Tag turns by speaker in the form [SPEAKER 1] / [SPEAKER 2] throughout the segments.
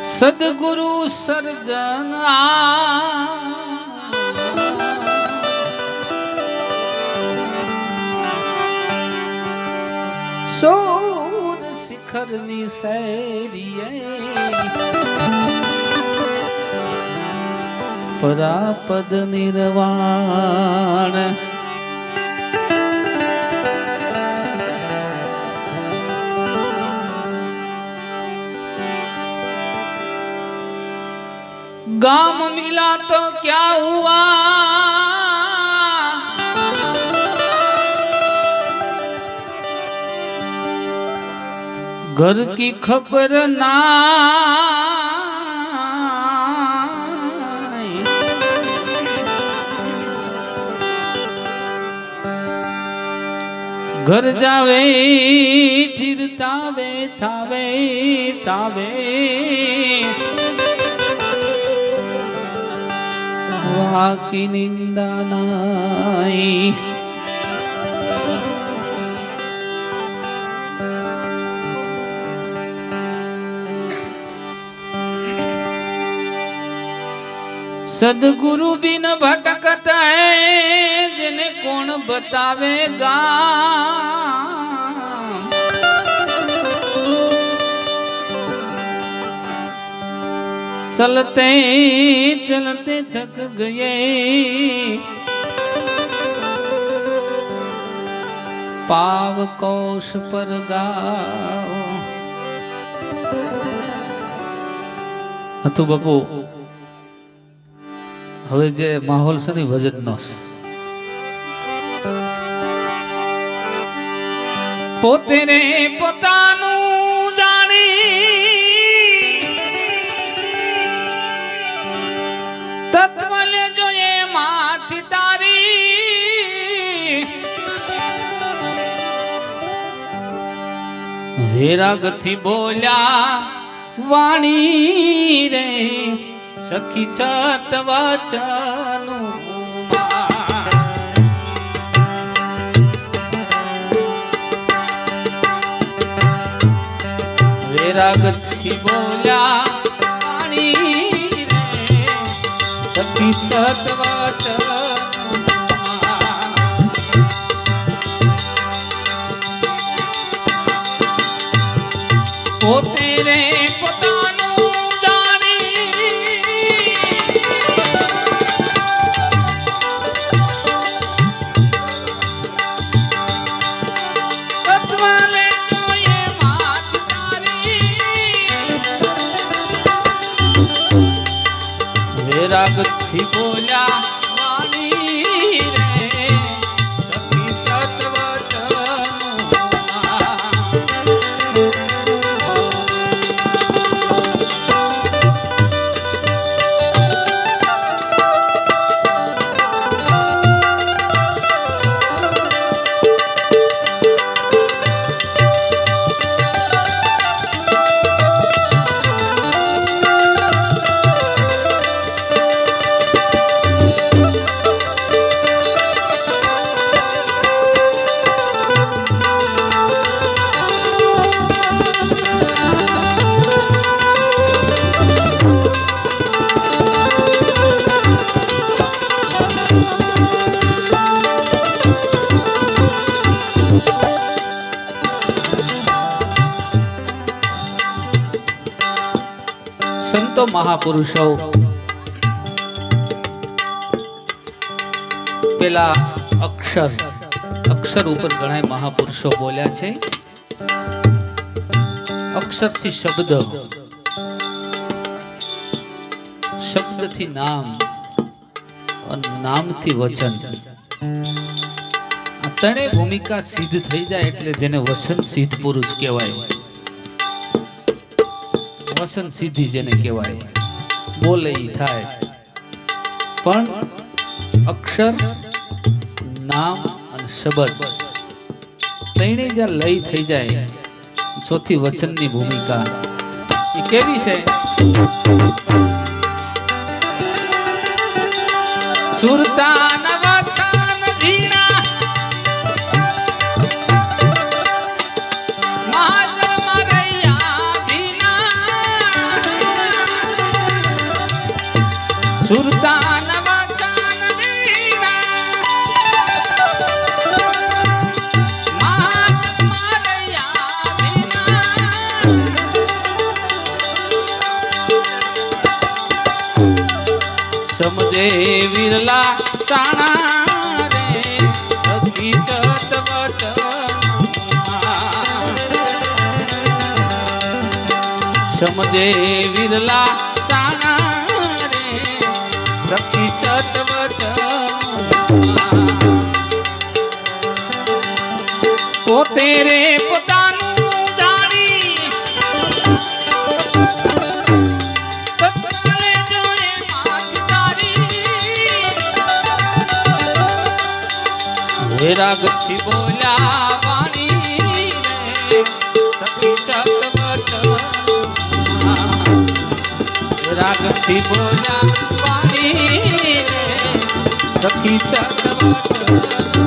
[SPEAKER 1] સદગુરુ સર્જન સોદ શિખરની શૈરીએ પરાપદ નિર્વાણ गाम मिला तो क्या हुआ घर की खबर ना घर जावे फिर तावे थावे तावे की निंदा नाई सदगुरु बिन भटकता है जिन्हें कौन बतावेगा चलते चलते थक गए पाव कोश पर गाओ હતું બાપુ હવે જે માહોલ છે ને ભજનનો છે પોતે રે પોતાનું જાણી તત્વ લેજો એ માથી તારી વેરાગથી બોલ્યા વાણી રે સખી છત વચનું વેરાગથી બોલ્યા વાણી રે સખી છત વચનું પોતે રે રાગથી બોલ્યા વાણી રે સખી સંતો મહાપુરુષો પેલા અક્ષર ઉપર ઘણા મહાપુરુષો બોલ્યા છે અક્ષરથી શબ્દ શબ્દથી નામ અને નામથી વચન આ ત્રણેય ભૂમિકા સિદ્ધ થઈ જાય એટલે જેને વસન સિદ્ધ પુરુષ કહેવાય વસન સિદ્ધિ જેને કહેવાય બોલે ઈ થાય પણ અક્ષર નામ અને શબ્દ ત્રણેય જ્યાં લય થઈ જાય ચોથી વચનની ભૂમિકા એ કેવી છે સુરતાન વચન ઝીણા મહાજન મરૈયા ભીના સમજે વિરલા સાણા રે સખી સત વચન સમજે વિરલા સાણા રે સખી સત વચન પોતે રે પોતાનું જાણી તત્કાલે જોયે માથ તારી હે રાગથી બોલ્યા વાણી રે સખી સત વચન રાગથી બોલ્યા વાણી રે સખી સત વચન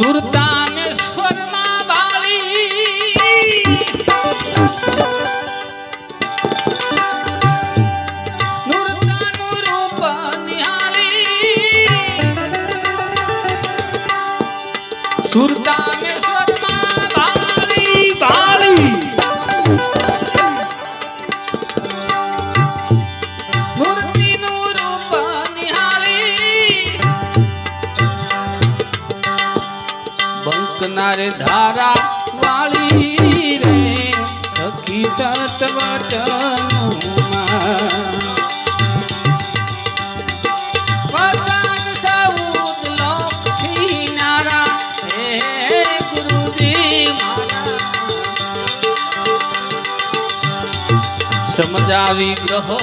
[SPEAKER 1] સુરતામેશ્વર માં વાળી નુરતાનું રૂપ નિહાળી સુરતામેશ્વર માં વાળી વાળી મૂર્તિનું રૂપ નિહાળી બંકનારે ધારા વાળી રે સખી સત વચનમાં વસન સૌદ લોકથી નારા હે ગુરુજી મારા સમજાવી ગ્રહો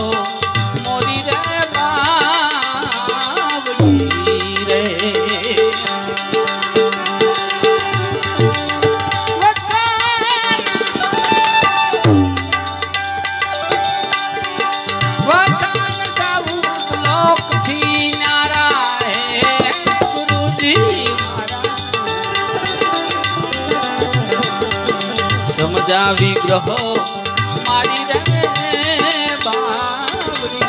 [SPEAKER 1] મોરી રે બાવડી રે સમજાવી ગ્રહો મારી રે બાવડી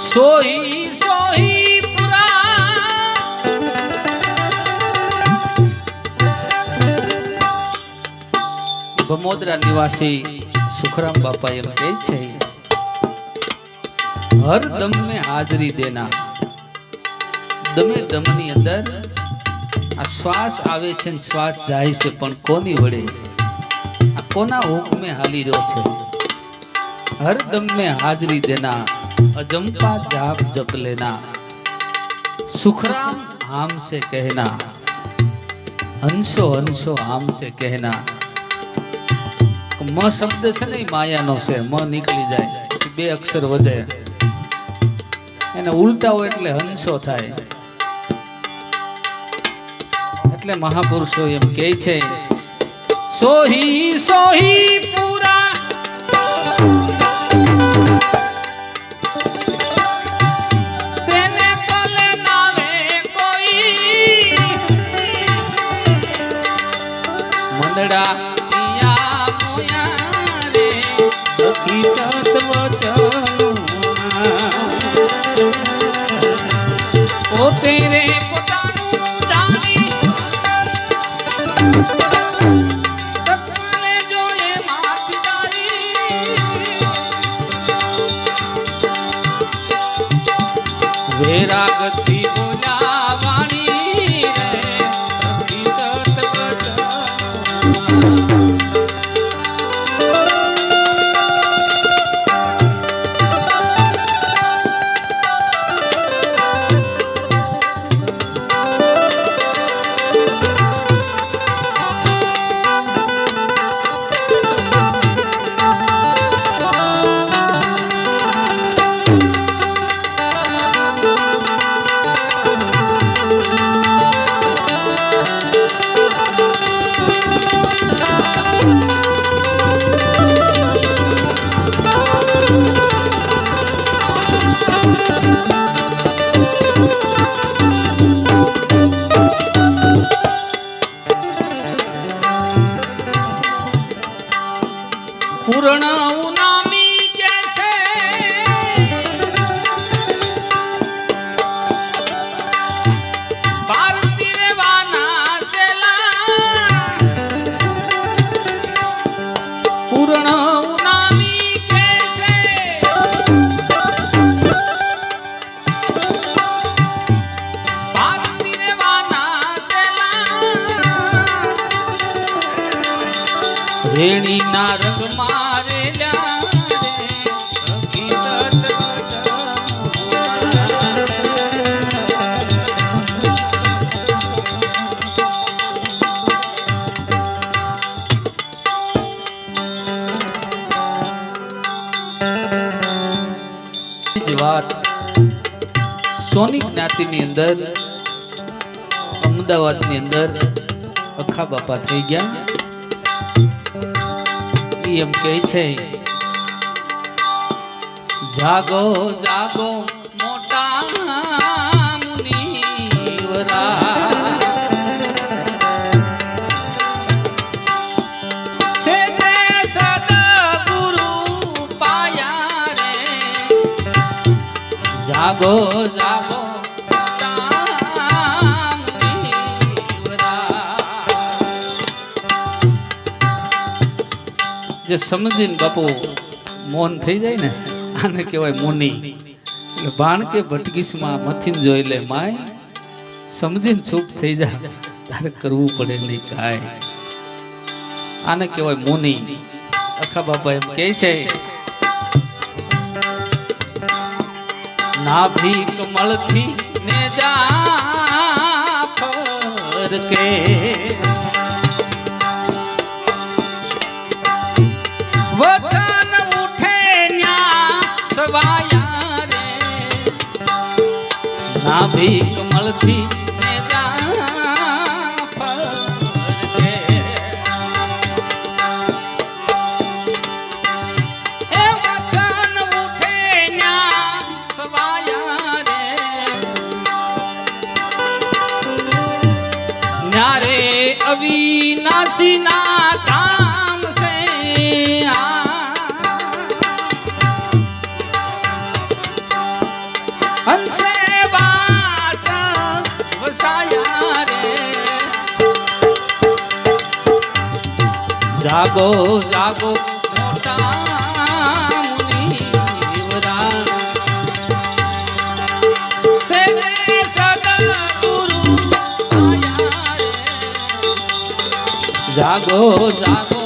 [SPEAKER 1] સોહી સોહી પુરા બમોદરા નિવાસી સુખરામ બાપા એમ કહે છે હર દમ में હાજરી દેના દમે દમની અંદર આ શ્વાસ આવે છે ને શ્વાસ જાય છે પણ કોની વડે આ કોના હુકમે હાલી રહ્યો છે हर दम में हाजरी देना अजंपा जाप जप लेना सुखराम हम से कहना हंसो हंसो आम से कहना म शब्द से नहीं माया नो से म निकली जाए बे अक्षर वधे एने उल्टाओ एटले हंसो थाय एटले महापुरुषो एम कहे छे सोही सोही पूरा तेने तले नावे कोई मंदड़ा पिया मोया रे सखी छत वचनु ओ तेरे पोतानु जानी तत्वले जोए माथ जारी वैराग थी बोला वाणी रे सखी छत वचनु पूर्ण उनामी कैसे भारती रेवाना सेला पूर्ण उनामी कैसे भारती रेवाना सेला रेणी ना रंग मारे વાત સોની જ્ઞાતિની અંદર અમદાવાદની અંદર અખા બાપા થઈ ગયા એમ કહે છે જાગો જાગો મોટા મુનિવરા સેદે સદગુરુ પાયા રે જાગો જાગો જે સમજીને બાપુ મૌન થઈ જાય ને આને કહેવાય મુનિ એટલે બાણ કે ભટકીસમાં મથીને જોઈ લે માય સમજીને ચૂપ થઈ જાય તારે કરવું પડે નહીં કાંઈ આને કહેવાય મુનિ અખા બાપા એમ કહે છે નાભી કમળથી ને જા ફરકે वचन उठे न्या सवाया रे नाभि कमल थी ने जा फरके ए वचन उठे न्या सवाया रे न्यारे अविनाशी ना धाम से हंसे वास वसाया रे जागो जागो मोटा मुनिवरा से सदगुरु आया रे जागो जागो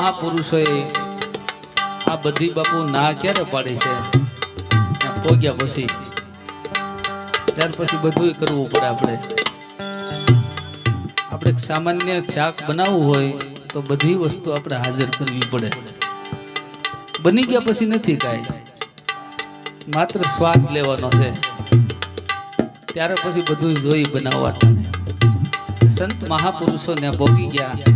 [SPEAKER 1] મહાપુરુષોએ આ બધી બાપુ ના ક્યારે પાડી છે પોગ્યા પછી ત્યાર પછી બધું કરવું પડે આપણે સામાન્ય શાક બનાવવું હોય તો બધી વસ્તુ આપણે હાજર કરવી પડે બની ગયા પછી નથી કાંઈ માત્ર સ્વાદ લેવાનો છે ત્યારે પછી બધું જોઈ બનાવવાનું સંત મહાપુરુષો ને ભોગી ગયા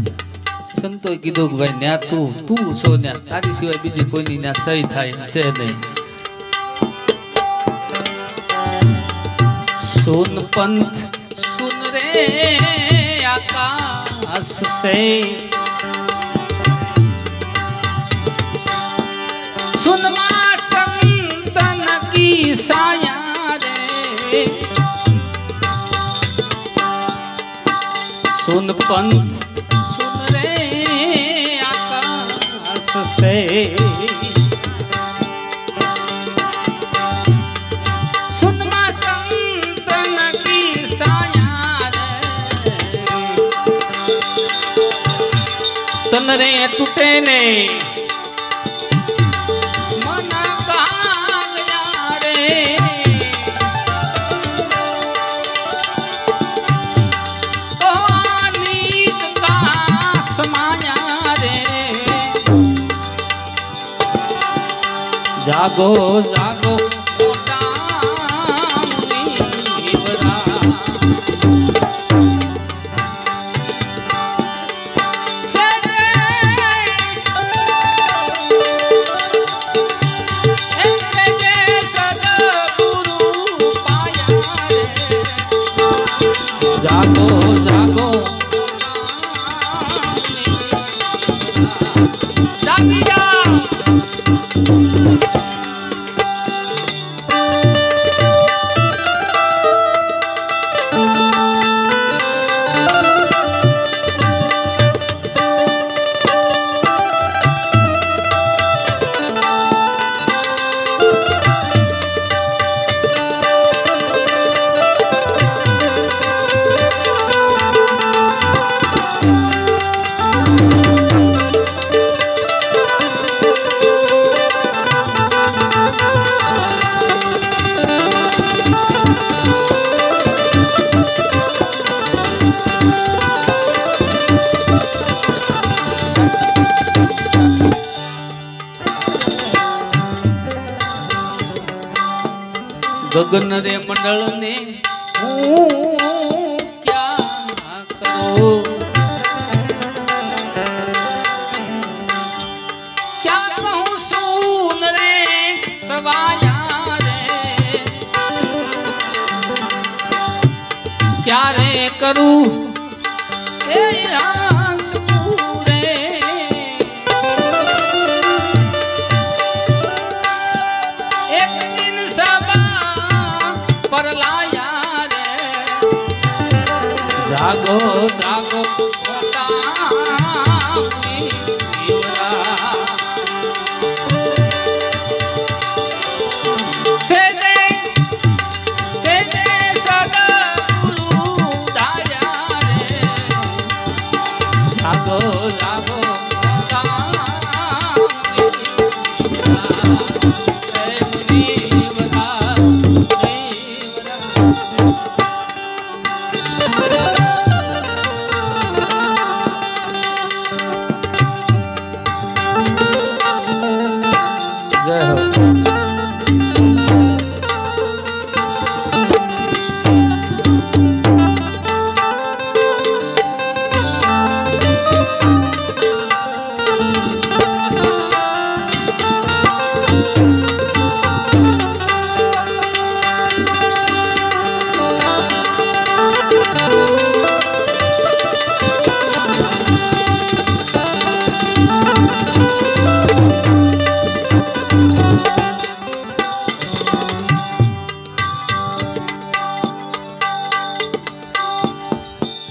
[SPEAKER 1] સંતોએ કીધું કે ભાઈ ન્યા તું છો ન્યા તારી સિવાય બીજી કોઈની ન્યા સહી થાય છે નહીં सुन पंथ सुन रे आकाश से सुन मां संतन की साया रे सुन पंथ सुन रे आकाश से तन रे टूटे ने मन कहाँ गया रे तो नीच कहाँ समाया रे जागो जागो गगन रे मंडल ने क्या करो क्या कहूँ सुन रे सवाया रे क्या रे करूँ जागो जागो से दे सदगुरु दाया रे जागो जागो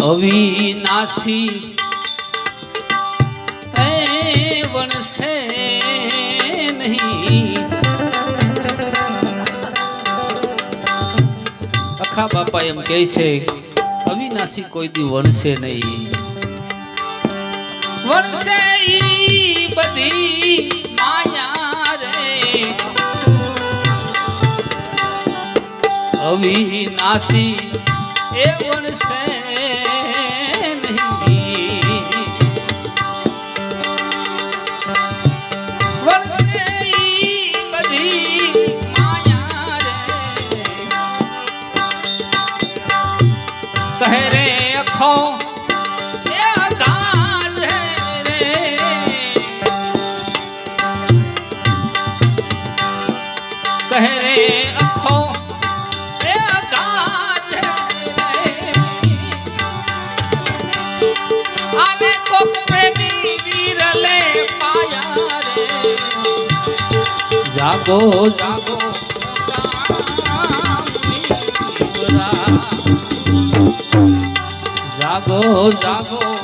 [SPEAKER 1] अविनाशी वणसे नहीं अखा बापा एम कहे छे अविनाशी कोई दी वणसे नहीं वणसे બધી માયા રે અવિનાશી એ વણસે નહીં વણસે ઈ બધી માયા રે કહે રે અખો એ અગાધ રે કહે રે અખો જાગો જાગો જાગો જાગો